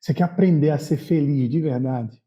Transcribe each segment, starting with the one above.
Você quer aprender a ser feliz de verdade?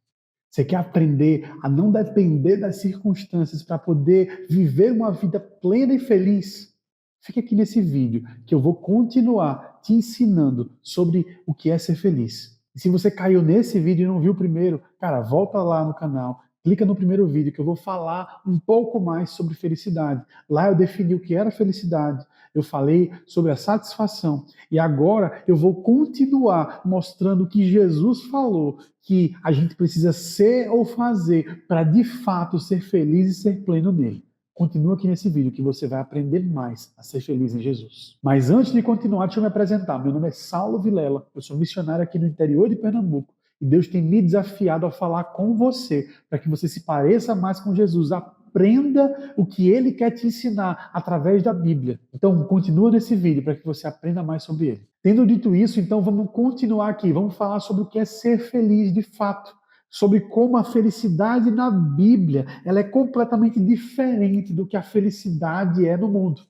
Você quer aprender a não depender das circunstâncias para poder viver uma vida plena e feliz? Fica aqui nesse vídeo que eu vou continuar te ensinando sobre o que é ser feliz. E se você caiu nesse vídeo e não viu o primeiro, cara, volta lá no canal, clica no primeiro vídeo que eu vou falar um pouco mais sobre felicidade. Lá eu defini o que era felicidade, eu falei sobre a satisfação e agora eu vou continuar mostrando o que Jesus falou que a gente precisa ser ou fazer para de fato ser feliz e ser pleno nele. Continua aqui nesse vídeo que você vai aprender mais a ser feliz em Jesus. Mas antes de continuar, deixa eu me apresentar. Meu nome é Saulo Vilela, eu sou missionário aqui no interior de Pernambuco e Deus tem me desafiado a falar com você para que você se pareça mais com Jesus. Aprenda o que Ele quer te ensinar através da Bíblia. Então, continua nesse vídeo para que você aprenda mais sobre Ele. Tendo dito isso, então vamos continuar aqui. Vamos falar sobre o que é ser feliz de fato. Sobre como a felicidade na Bíblia ela é completamente diferente do que a felicidade é no mundo.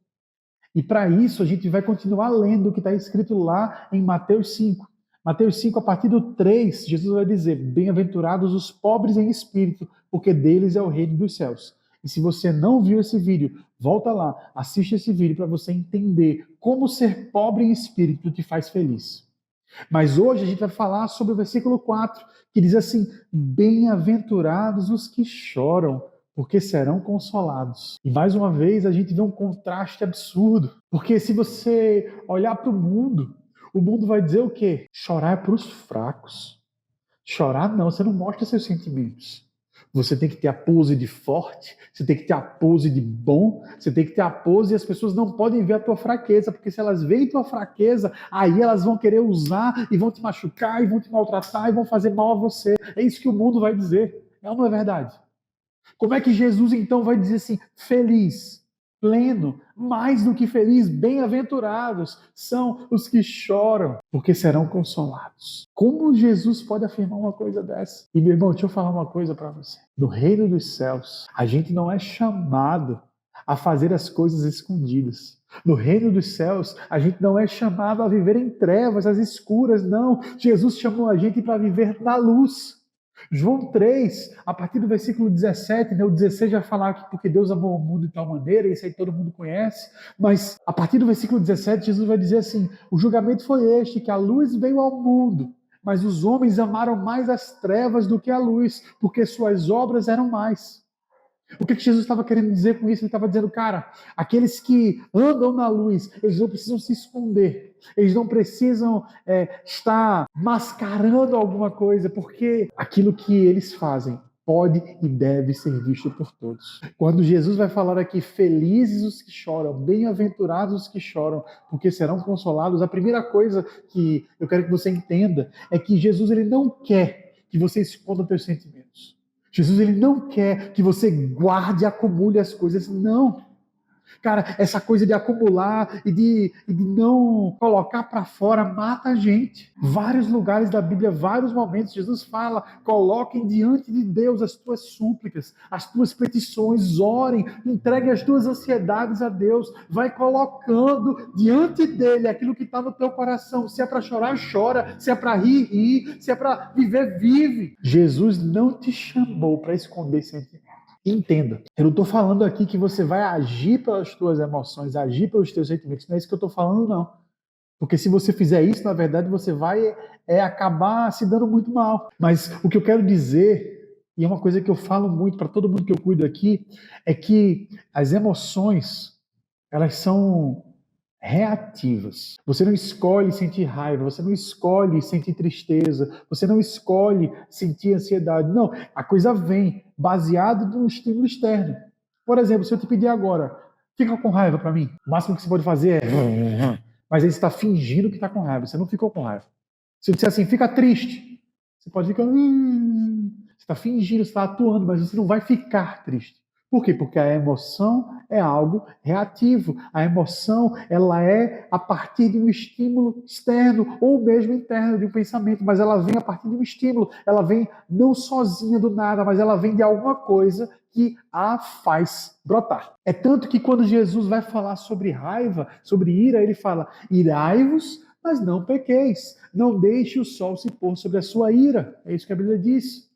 E para isso a gente vai continuar lendo o que está escrito lá em Mateus 5. Mateus 5, a partir do 3, Jesus vai dizer: bem-aventurados os pobres em espírito, porque deles é o reino dos céus. E se você não viu esse vídeo, volta lá, assiste esse vídeo para você entender como ser pobre em espírito te faz feliz. Mas hoje a gente vai falar sobre o versículo 4, que diz assim: bem-aventurados os que choram, porque serão consolados. E mais uma vez a gente vê um contraste absurdo, porque se você olhar para o mundo vai dizer o quê? Chorar é para os fracos. Chorar não, você não mostra seus sentimentos. Você tem que ter a pose de forte, você tem que ter a pose de bom, você tem que ter a pose e as pessoas não podem ver a tua fraqueza, porque se elas veem tua fraqueza, aí elas vão querer usar e vão te machucar e vão te maltratar e vão fazer mal a você. É isso que o mundo vai dizer. É ou não é verdade? Como é que Jesus então vai dizer assim, feliz, pleno, mais do que feliz, bem-aventurados são os que choram, porque serão consolados. Como Jesus pode afirmar uma coisa dessa? E meu irmão, deixa eu falar uma coisa para você. No reino dos céus, a gente não é chamado a fazer as coisas escondidas. No reino dos céus, a gente não é chamado a viver em trevas, às escuras, não. Jesus chamou a gente para viver na luz. João 3, a partir do versículo 17, né, o 16 vai falar que porque Deus amou o mundo de tal maneira, isso aí todo mundo conhece, mas a partir do versículo 17, Jesus vai dizer assim: o julgamento foi este, que a luz veio ao mundo, mas os homens amaram mais as trevas do que a luz, porque suas obras eram mais. O que Jesus estava querendo dizer com isso? Ele estava dizendo, cara, aqueles que andam na luz, eles não precisam se esconder, eles não precisam estar mascarando alguma coisa, porque aquilo que eles fazem pode e deve ser visto por todos. Quando Jesus vai falar aqui, felizes os que choram, bem-aventurados os que choram, porque serão consolados, a primeira coisa que eu quero que você entenda é que Jesus ele não quer que você esconda os seus sentimentos. Jesus ele não quer que você guarde e acumule as coisas, não. Cara, essa coisa de acumular e de não colocar para fora mata a gente. Vários lugares da Bíblia, vários momentos, Jesus fala: coloquem diante de Deus as tuas súplicas, as tuas petições, orem, entregue as tuas ansiedades a Deus, vai colocando diante dele aquilo que está no teu coração. Se é para chorar, chora, se é para rir, ri, se é para viver, vive. Jesus não te chamou para esconder sentimentos. Entenda, eu não estou falando aqui que você vai agir pelas tuas emoções, agir pelos teus sentimentos, não é isso que eu estou falando, não. Porque se você fizer isso, na verdade, você vai acabar se dando muito mal. Mas o que eu quero dizer, e é uma coisa que eu falo muito para todo mundo que eu cuido aqui, é que as emoções, elas são reativas. Você não escolhe sentir raiva, você não escolhe sentir tristeza, você não escolhe sentir ansiedade. Não, a coisa vem baseado no estímulo externo. Por exemplo, se eu te pedir agora, fica com raiva para mim, o máximo que você pode fazer é mas aí você está fingindo que está com raiva, você não ficou com raiva. Se eu disser assim, fica triste, você pode ficar você está fingindo, você está atuando, mas você não vai ficar triste. Por quê? Porque a emoção é algo reativo. A emoção, ela é a partir de um estímulo externo ou mesmo interno de um pensamento, mas ela vem a partir de um estímulo. Ela vem não sozinha do nada, mas ela vem de alguma coisa que a faz brotar. É tanto que quando Jesus vai falar sobre raiva, sobre ira, ele fala: irai-vos, mas não pequeis. Não deixe o sol se pôr sobre a sua ira. É isso que a Bíblia diz.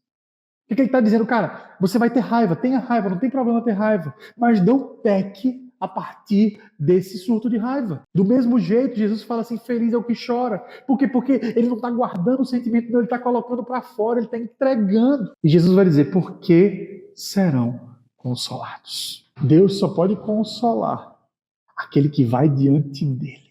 O que ele está dizendo? Cara, você vai ter raiva, tenha raiva, não tem problema ter raiva, mas não peque a partir desse surto de raiva. Do mesmo jeito, Jesus fala assim, feliz é o que chora. Por quê? Porque ele não está guardando o sentimento, não, ele está colocando para fora, ele está entregando. E Jesus vai dizer, porque serão consolados. Deus só pode consolar aquele que vai diante dele.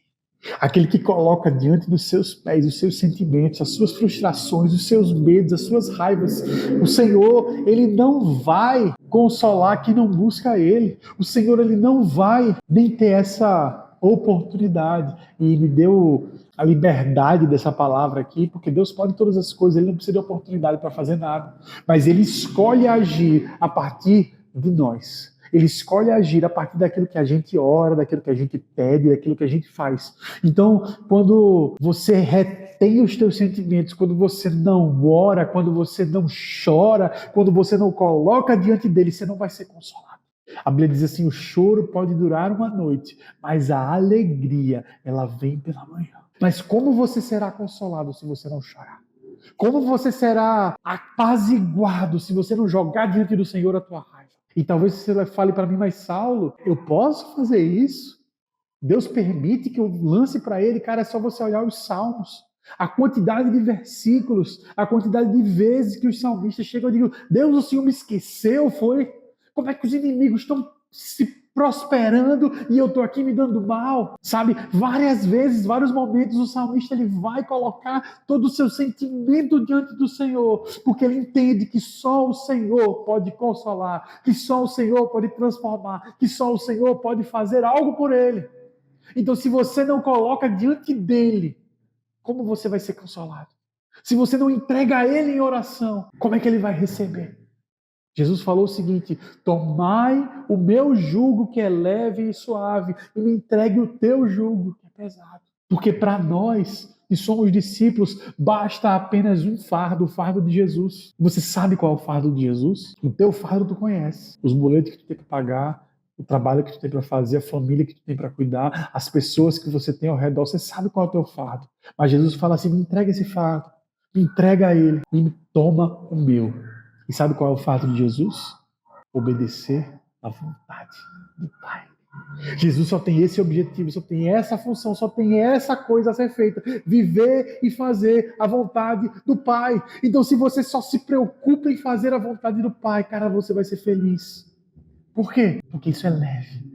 Aquele que coloca diante dos seus pés os seus sentimentos, as suas frustrações, os seus medos, as suas raivas. O Senhor, Ele não vai consolar quem não busca Ele. O Senhor, Ele não vai nem ter essa oportunidade. E me deu a liberdade dessa palavra aqui, porque Deus pode todas as coisas, Ele não precisa de oportunidade para fazer nada. Mas Ele escolhe agir a partir de nós. Ele escolhe agir a partir daquilo que a gente ora, daquilo que a gente pede, daquilo que a gente faz. Então, quando você retém os teus sentimentos, quando você não ora, quando você não chora, quando você não coloca diante dele, você não vai ser consolado. A Bíblia diz assim, o choro pode durar uma noite, mas a alegria, ela vem pela manhã. Mas como você será consolado se você não chorar? Como você será apaziguado se você não jogar diante do Senhor a tua raiva? E talvez você fale para mim, mas Saulo, eu posso fazer isso? Deus permite que eu lance para ele? Cara, é só você olhar os salmos. A quantidade de versículos, a quantidade de vezes que os salmistas chegam e dizem, Deus, o Senhor me esqueceu, foi? Como é que os inimigos estão se prosperando e eu estou aqui me dando mal, sabe? Várias vezes, vários momentos, o salmista ele vai colocar todo o seu sentimento diante do Senhor, porque ele entende que só o Senhor pode consolar, que só o Senhor pode transformar, que só o Senhor pode fazer algo por ele. Então, se você não coloca diante dele, como você vai ser consolado? Se você não entrega a ele em oração, como é que ele vai receber? Jesus falou o seguinte, tomai o meu jugo que é leve e suave e me entregue o teu jugo que é pesado. Porque para nós, que somos discípulos, basta apenas um fardo, o fardo de Jesus. Você sabe qual é o fardo de Jesus? O teu fardo tu conhece. Os boletos que tu tem que pagar, o trabalho que tu tem para fazer, a família que tu tem para cuidar, as pessoas que você tem ao redor, você sabe qual é o teu fardo. Mas Jesus fala assim, me entrega esse fardo, me entrega a ele e me toma o meu. E sabe qual é o fato de Jesus? Obedecer à vontade do Pai. Jesus só tem esse objetivo, só tem essa função, só tem essa coisa a ser feita. Viver e fazer a vontade do Pai. Então, se você só se preocupa em fazer a vontade do Pai, cara, você vai ser feliz. Por quê? Porque isso é leve.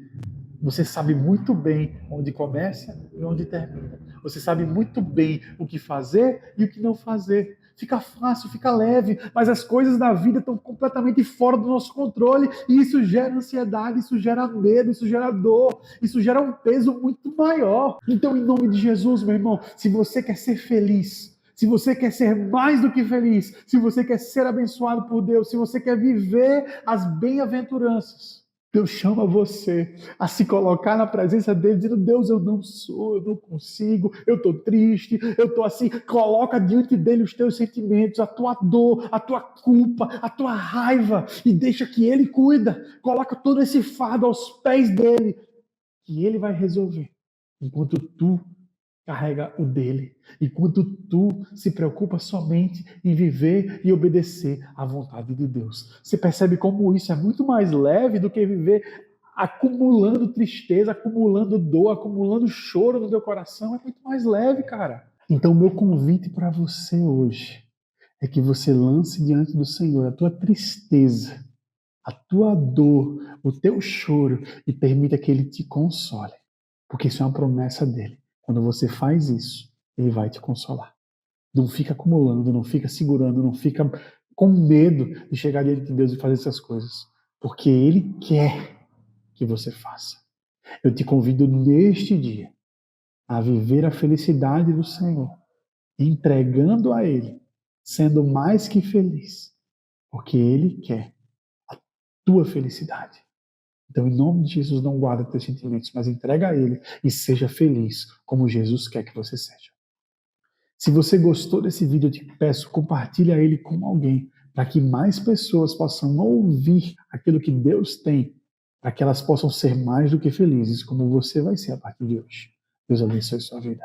Você sabe muito bem onde começa e onde termina. Você sabe muito bem o que fazer e o que não fazer. Fica fácil, fica leve, mas as coisas da vida estão completamente fora do nosso controle e isso gera ansiedade, isso gera medo, isso gera dor, isso gera um peso muito maior. Então, em nome de Jesus, meu irmão, se você quer ser feliz, se você quer ser mais do que feliz, se você quer ser abençoado por Deus, se você quer viver as bem-aventuranças, Deus chama você a se colocar na presença dele, dizendo, Deus, eu não sou, eu não consigo, eu estou triste, eu estou assim. Coloca diante dele os teus sentimentos, a tua dor, a tua culpa, a tua raiva, e deixa que ele cuida. Coloca todo esse fardo aos pés dele, que ele vai resolver, enquanto tu carrega o dele, enquanto tu se preocupa somente em viver e obedecer à vontade de Deus. Você percebe como isso é muito mais leve do que viver acumulando tristeza, acumulando dor, acumulando choro no teu coração. É muito mais leve, cara. Então, o meu convite para você hoje é que você lance diante do Senhor a tua tristeza, a tua dor, o teu choro e permita que Ele te console. Porque isso é uma promessa dele. Quando você faz isso, Ele vai te consolar. Não fica acumulando, não fica segurando, não fica com medo de chegar diante de Deus e fazer essas coisas. Porque Ele quer que você faça. Eu te convido neste dia a viver a felicidade do Senhor, entregando a Ele, sendo mais que feliz. Porque Ele quer a tua felicidade. Então, em nome de Jesus, não guarda teus sentimentos, mas entrega a Ele e seja feliz, como Jesus quer que você seja. Se você gostou desse vídeo, eu te peço, compartilha ele com alguém, para que mais pessoas possam ouvir aquilo que Deus tem, para que elas possam ser mais do que felizes, como você vai ser a partir de hoje. Deus abençoe sua vida.